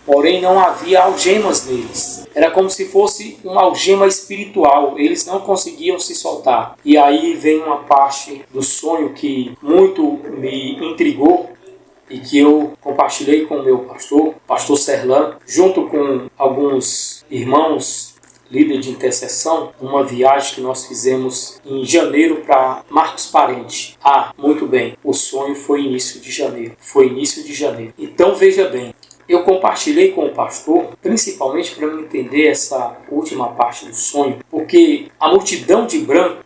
porém não havia algemas neles. Era como se fosse uma algema espiritual, eles não conseguiam se soltar. E aí vem uma parte do sonho que muito me intrigou e que eu compartilhei com o meu pastor Serlan, junto com alguns irmãos líder de intercessão, uma viagem que nós fizemos em janeiro para Marcos Parente. Muito bem, o sonho foi início de janeiro. Então veja bem, eu compartilhei com o pastor, principalmente para eu entender essa última parte do sonho, porque a multidão de branco,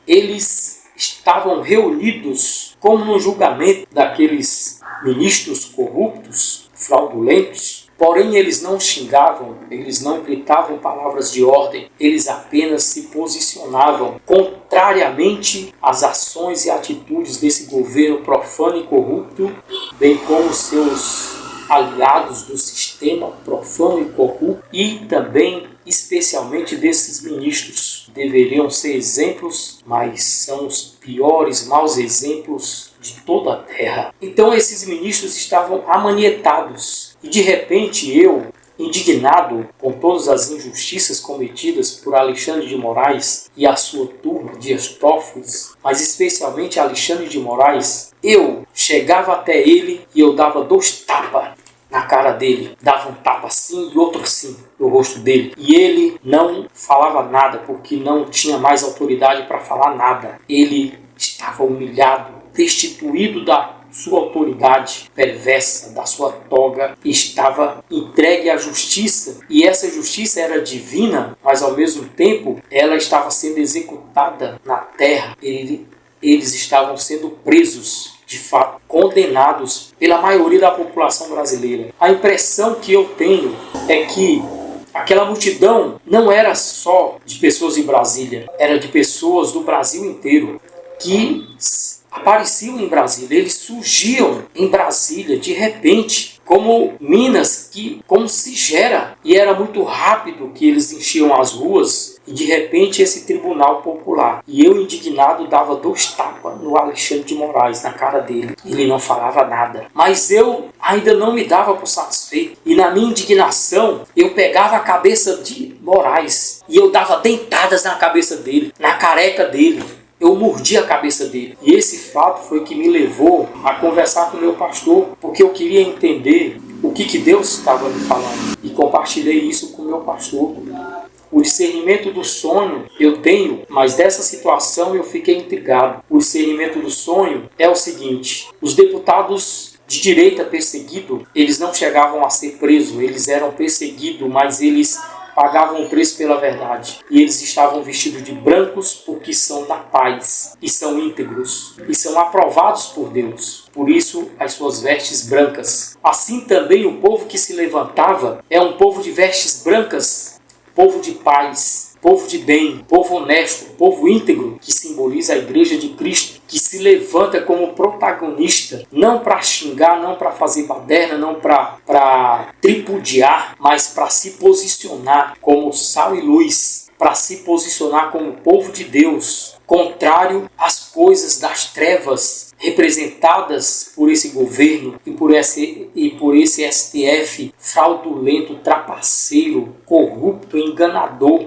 eles estavam reunidos como no julgamento daqueles ministros corruptos, fraudulentos. Porém, eles não xingavam, eles não gritavam palavras de ordem, eles apenas se posicionavam contrariamente às ações e atitudes desse governo profano e corrupto, bem como seus aliados do sistema profano e corrupto, e também, especialmente, desses ministros. Deveriam ser exemplos, mas são os piores, maus exemplos de toda a terra. Então esses ministros estavam amanietados. E de repente eu, indignado com todas as injustiças cometidas por Alexandre de Moraes e a sua turma, Dias Toffoli, mas especialmente Alexandre de Moraes, eu chegava até ele e eu dava 2 tapas na cara dele. Dava um tapa assim e outro assim no rosto dele. E ele não falava nada, porque não tinha mais autoridade para falar nada. Ele estava humilhado, destituído da sua autoridade perversa, da sua toga, estava entregue à justiça, e essa justiça era divina, mas ao mesmo tempo ela estava sendo executada na terra. Eles estavam sendo presos, de fato, condenados pela maioria da população brasileira. A impressão que eu tenho é que aquela multidão não era só de pessoas de Brasília, era de pessoas do Brasil inteiro que apareciam em Brasília. Eles surgiam em Brasília de repente, como minas, como se gera. E era muito rápido que eles enchiam as ruas e de repente esse tribunal popular. E eu, indignado, dava 2 tapas no Alexandre de Moraes, na cara dele. Ele não falava nada. Mas eu ainda não me dava por satisfeito. E na minha indignação, eu pegava a cabeça de Moraes e eu dava dentadas na cabeça dele, na careca dele. Eu mordi a cabeça dele. E esse fato foi que me levou a conversar com o meu pastor, porque eu queria entender o que Deus estava me falando. E compartilhei isso com o meu pastor. O discernimento do sonho eu tenho, mas dessa situação eu fiquei intrigado. O discernimento do sonho é o seguinte: os deputados de direita perseguidos, eles não chegavam a ser presos, eles eram perseguidos, mas eles pagavam o preço pela verdade. E eles estavam vestidos de brancos porque são da paz, e são íntegros, e são aprovados por Deus. Por isso, as suas vestes brancas. Assim também o povo que se levantava é um povo de vestes brancas, povo de paz, povo de bem, povo honesto, povo íntegro, que simboliza a Igreja de Cristo, que se levanta como protagonista, não para xingar, não para fazer baderna, não para tripudiar, mas para se posicionar como sal e luz, para se posicionar como povo de Deus, contrário às coisas das trevas representadas por esse governo e por esse STF fraudulento, trapaceiro, corrupto, enganador.